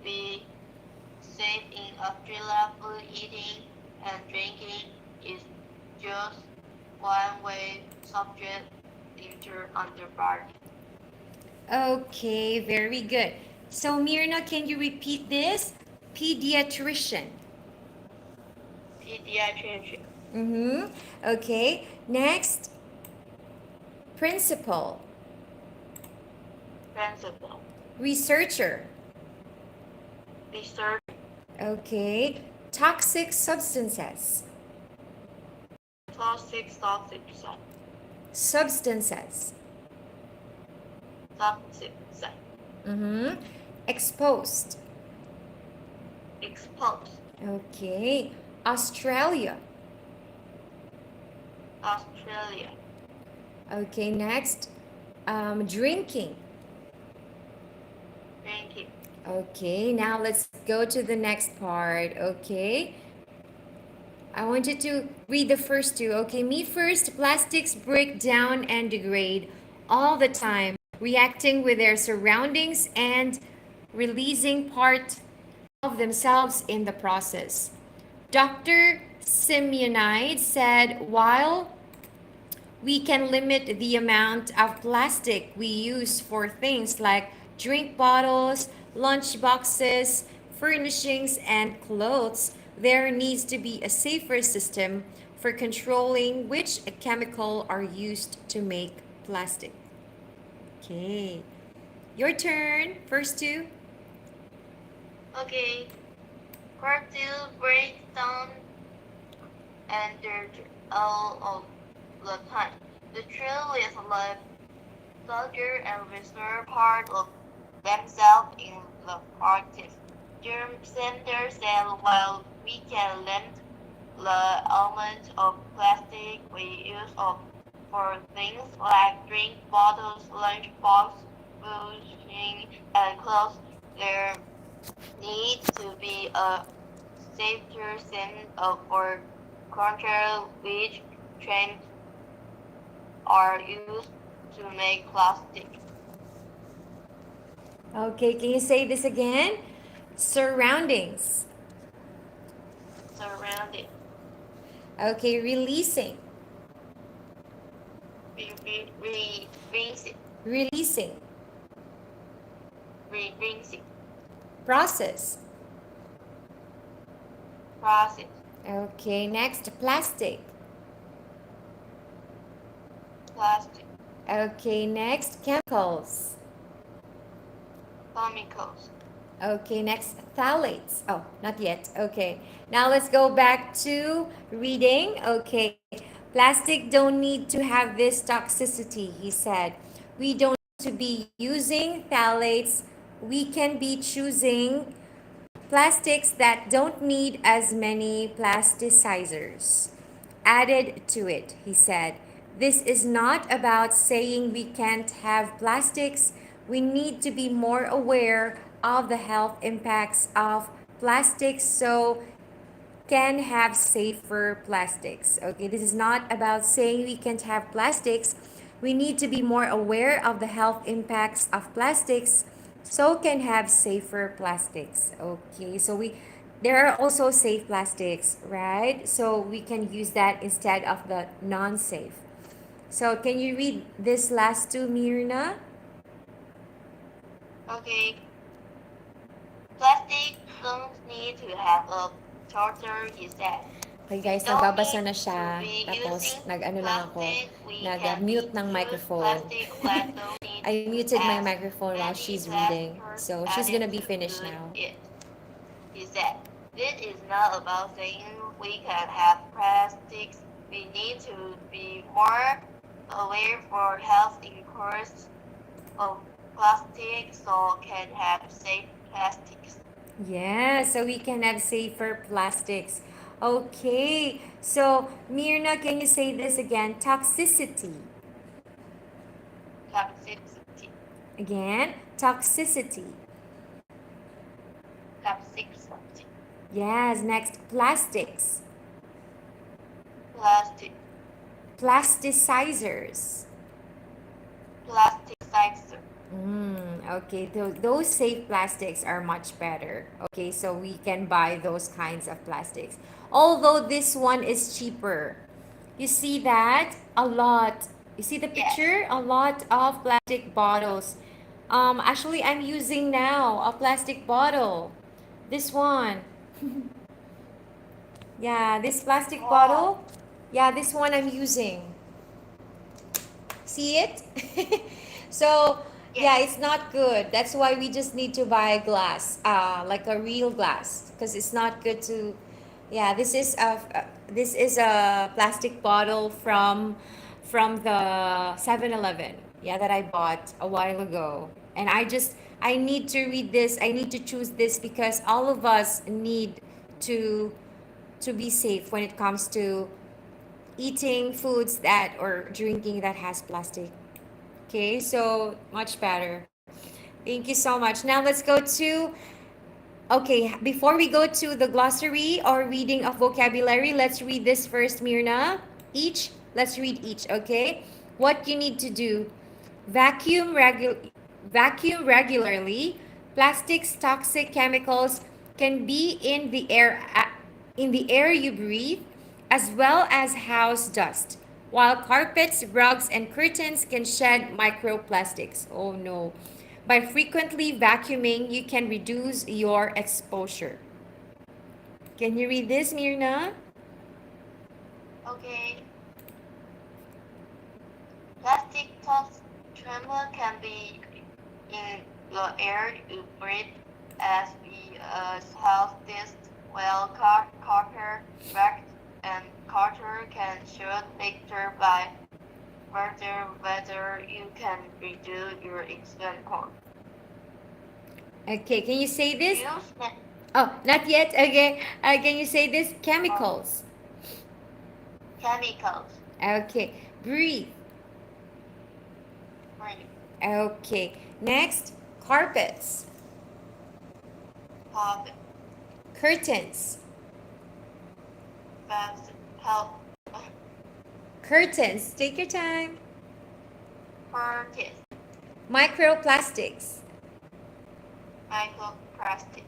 be safe in Australia, food eating and drinking is just one way subject enter under body. Okay, very good. So Mirna, can you repeat this? Pediatrician. Pediatrician, Mm-hmm. Okay. Next, principal. principal, Researcher. research, Okay. Toxic substances. toxic substance, Substances. substance, Mm-hmm. Exposed. exposed, Okay. Australia. Australia, Okay, next. Drinking. drinking, Okay, now let's go to the next part. Okay. I want you to read the first two. Okay, me first. Plastics break down and degrade all the time, reacting with their surroundings and releasing part of themselves in the process. Dr. Simeonide said while we can limit the amount of plastic we use for things like drink bottles, lunch boxes, furnishings, and clothes, there needs to be a safer system for controlling which chemical are used to make plastic. Okay, your turn. First two. okay, cartel breaks down and dirt all of the time. The trail is like soldier and reserve part of themselves in the practice. Germ Center said while we can limit the amount of plastic we use for things like drink bottles, lunch box, food, and clothes, there needs to be a safer system for control which trends are used to make plastic. Okay, can you say this again? Surroundings. Surrounded, Okay, releasing. rinsing, Releasing. rinsing, Process. process, Okay, next, plastic. plastic, Okay, next, chemicals. chemicals, Okay, next, phthalates. Oh, not yet. Okay, now let's go back to reading. Okay, plastic don't need to have this toxicity, he said. We don't need to be using phthalates. We can be choosing plastics that don't need as many plasticizers added to it, he said. This is not about saying we can't have plastics. We need to be more aware of the health impacts of plastics so can have safer plastics. Okay, this is not about saying we can't have plastics. We need to be more aware of the health impacts of plastics so can have safer plastics. Okay, so we there are also safe plastics, right? So we can use that instead of the non-safe. So can you read this last two, Mirna? okay, plastic don't need to have a charter, he said. Okay We guys, don't nagbabasa need na to siya. be Tapos using nag-ano lang ako, plastic. We can nag-mute ng choose microphone. plastic that don't need I muted my as microphone while many she's reading. plasters So she's added gonna be to finished now. it. He said, this is not about saying we can have plastics. We need to be more aware for health increase of plastic so can have safe plastics. Yeah, so we can have safer plastics. Okay, so Mirna, can you say this again? Toxicity. Toxicity, Again, toxicity. toxicity, Yes, next, plastics. plastic, Plasticizers. plasticizer, Okay, those safe plastics are much better. Okay, so we can buy those kinds of plastics. Although this one is cheaper. You see that? A lot. You see the Yes. picture? A lot of plastic bottles. Actually, I'm using now a plastic bottle. This one. Yeah, this plastic Oh, bottle. Yeah, this one I'm using. See it? So, yeah, yes. it's not good. That's why we just need to buy glass, like a real glass, because it's not good to. Yeah, this is a plastic bottle from the 7-Eleven. Yeah, that I bought a while ago. And I need to read this. I need to choose this because all of us need to to be safe when it comes to eating foods that or drinking that has plastic. Okay, so much better. Thank you so much. Now let's go to, okay, before we go to the glossary or reading of vocabulary, let's read this first, Mirna. Each, let's read each, okay? What you need to do: vacuum, vacuum regularly. Plastics, toxic chemicals can be in the air you breathe, as well as house dust. While carpets, rugs, and curtains can shed microplastics. Oh no. By frequently vacuuming, you can reduce your exposure. Can you read this, Mirna? Okay. Plastic tops tremor can be in the air you breathe as we health this well copper wrecked and Carter can shoot later by whether you can reduce your expense. Okay, can you say this? Use Oh, not yet. Okay. Can you say this? uh, Chemicals. chemicals. Okay. Breathe. Breathe. Okay. Next, carpets. Pop. Curtains. Fast. Help. Curtains. Take your time. Purchase. Microplastics. Microplastic.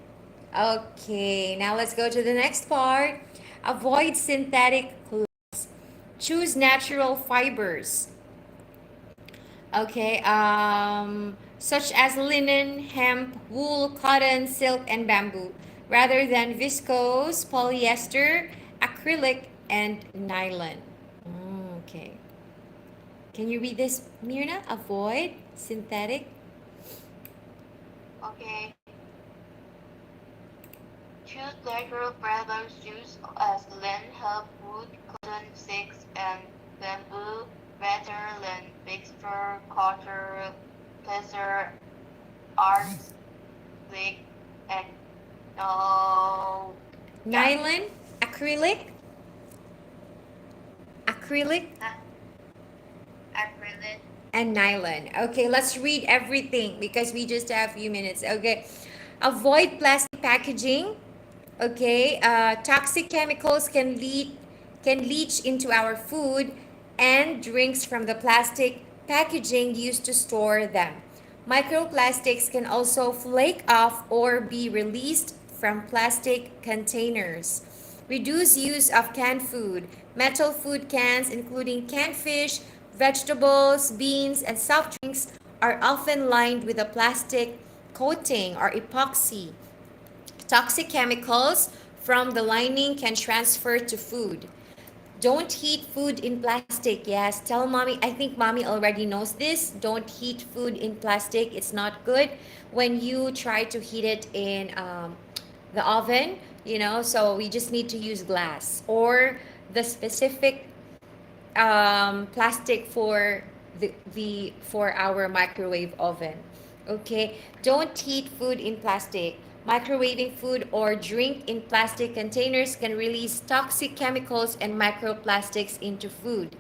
Okay, now let's go to the next part. Avoid synthetic clothes. Choose natural fibers. Okay, such as linen, hemp, wool, cotton, silk, and bamboo, rather than viscose, polyester, acrylic, and nylon. Okay. Can you read this, Mirna? Avoid synthetic. Okay. Choose natural fiber shoes as linen, hemp, wood, cotton, silk, and bamboo, rather than mixture, cotton, pleather, art, silk, and no, yeah, Nylon, acrylic, acrylic, not acrylic. and nylon. Okay, let's read everything because we just have a few minutes. Okay, avoid plastic packaging. Okay, toxic chemicals can leach into our food and drinks from the plastic packaging used to store them. Microplastics can also flake off or be released from plastic containers. Reduce use of canned food. Metal food cans, including canned fish, vegetables, beans, and soft drinks, are often lined with a plastic coating or epoxy. Toxic chemicals from the lining can transfer to food. Don't heat food in plastic. Yes, tell mommy. I think mommy already knows this. Don't heat food in plastic. It's not good when you try to heat it in the oven, you know. So we just need to use glass or the specific plastic for the for our microwave oven. Okay, don't heat food in plastic. Microwaving food or drink in plastic containers can release toxic chemicals and microplastics into food.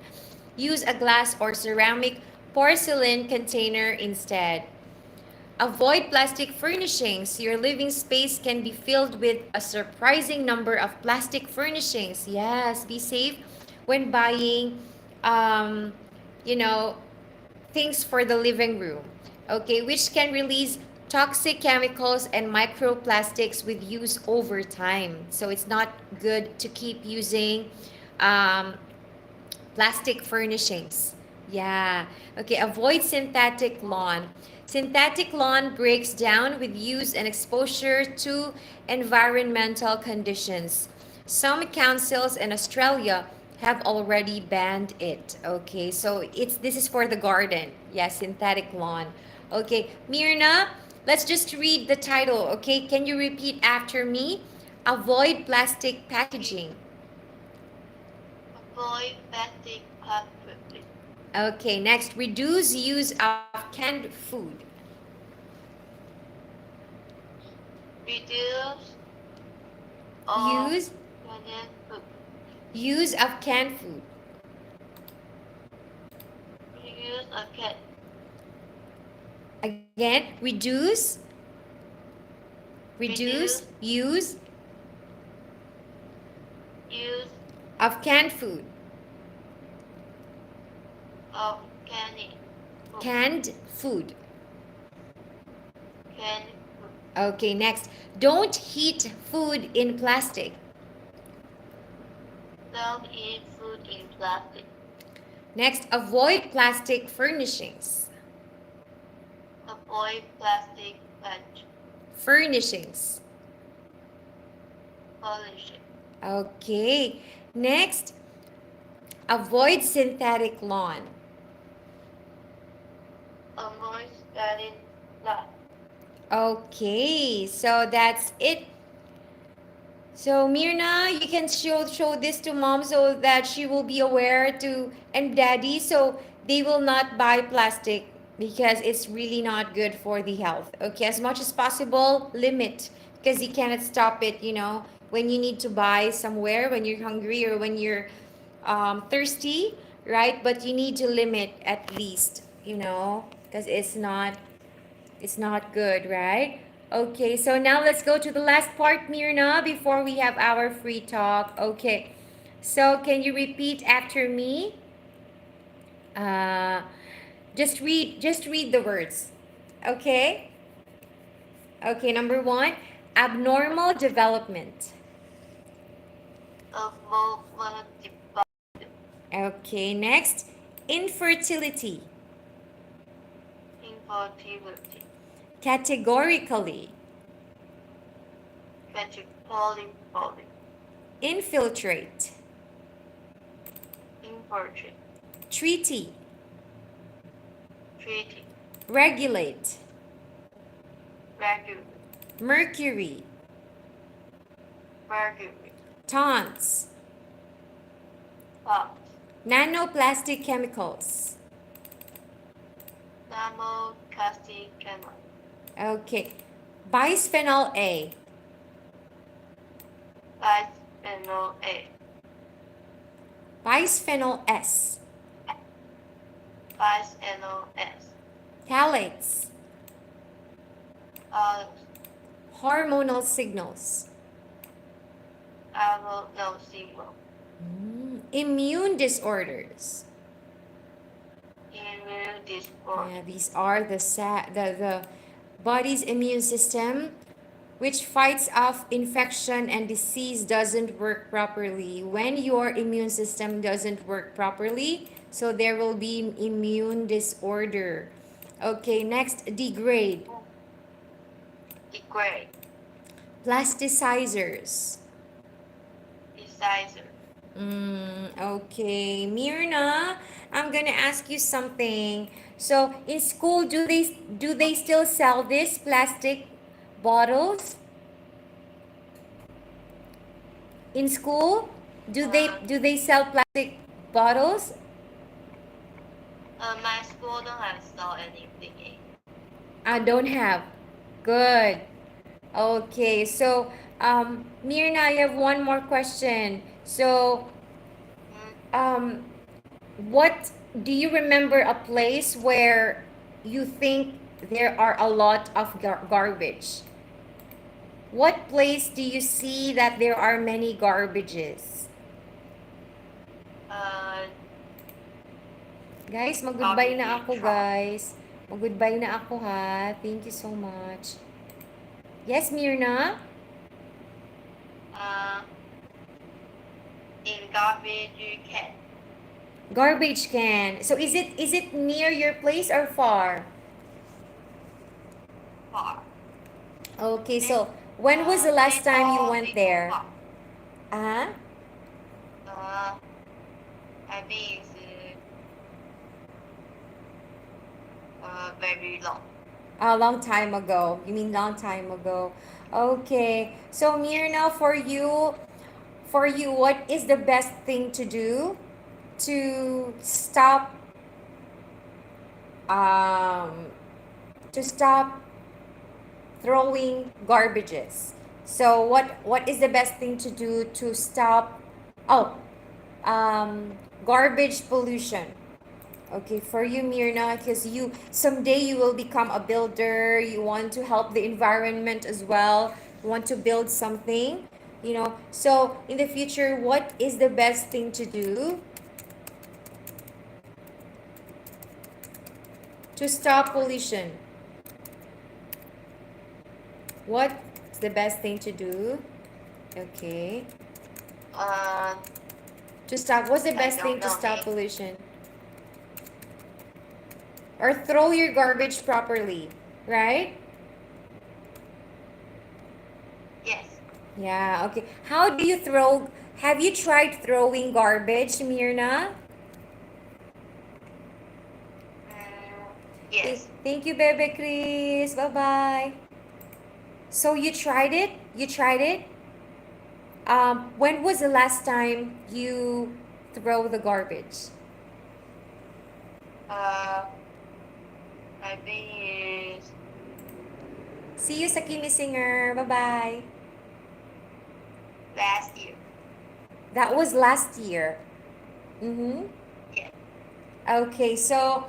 Use a glass or ceramic porcelain container instead. Avoid plastic furnishings. Your living space can be filled with a surprising number of plastic furnishings. Yes, be safe when buying, um, you know, things for the living room. okay, which can release toxic chemicals and microplastics with use over time. So it's not good to keep using um, plastic furnishings. Yeah. Okay, avoid synthetic lawn. Synthetic lawn breaks down with use and exposure to environmental conditions. Some councils in Australia have already banned it. Okay, so it's this is for the garden. Yeah, synthetic lawn. Okay, Mirna, let's just read the title. Okay, can you repeat after me? Avoid plastic packaging. Avoid plastic packaging. Okay, next, reduce use of canned food. Reduce of Use canned food. use of canned food. Reduce of can Again, reduce reduce use use of canned food. of canned food. Canned food. Canned food. Okay, next, don't heat food in plastic. Don't eat food in plastic. Next, avoid plastic furnishings. Avoid plastic Furnishings. pollution. Okay, next, avoid synthetic lawn. Avoid starting that. Okay, so that's it. So Mirna, you can show this to mom so that she will be aware to and daddy so they will not buy plastic because it's really not good for the health. Okay, as much as possible, limit because you cannot stop it, when you need to buy somewhere when you're hungry or when you're thirsty, right? But you need to limit at least, because it's not good, right? Okay, so now let's go to the last part, Mirna, before we have our free talk. Okay, so can you repeat after me? Uh, just read the words. Okay? Okay, number one, abnormal development. Avoid Okay, next, infertility. infertility. Categorically. Categorically. Infiltrate. Infiltrate. Treaty. Treaty. Regulate. Regulate. Mercury. Mercury. Taunts. Fox. Nanoplastic chemicals. Thermoplastic chemical. Okay. Bisphenol A. Bisphenol A. Bisphenol S. Bisphenol S. Phthalates. Hormonal signals. Hormonal signal. Immune disorders. Immune disorder. Yeah, these are the body's immune system which fights off infection and disease doesn't work properly. When your immune system doesn't work properly, so there will be immune disorder. Okay, next, degrade. Degrade. Plasticizers. Decider. Okay, Mirna, I'm gonna ask you something. So in school, do they still sell this plastic bottles? In school, do they sell plastic bottles? My school don't have sell anything in. I don't have. Good. Okay, so Mirna, I have one more question. So what do you remember a place where you think there are a lot of garbage? What place do you see that there are many garbages? Guys, mag-goodbye na ako, guys. Mag-goodbye na ako ha. Thank you so much. Yes, Mirna? Uh, in garbage can. Garbage can. So is it near your place or far? Far. Okay, It's so when was the last time you went little there? far. Ah, Uh, I think it's very long. a long time ago. You mean long time ago. Okay. So Yes. Mirna, for you, what is the best thing to do to stop um to stop throwing garbages? So what is the best thing to do to stop oh garbage pollution? Okay, for you, Mirna, because you someday you will become a builder. You want to help the environment as well. You want to build something, you know. So in the future, what is the best thing to do to stop pollution? What is the best thing to do? Okay, Uh, to stop. What's the I best thing don't to know. stop pollution? Or throw your garbage properly, right? Yes. Yeah, okay. How do you throw? Have you tried throwing garbage, Mirna? Mm, yes. Thank you, Bebe Chris. Bye bye. So you tried it? You tried it? When was the last time you throw the garbage? Uh, I think it's See you sa Kimi Singer. Bye bye. last year. That was last year. Mm-hmm. Yes. Okay, so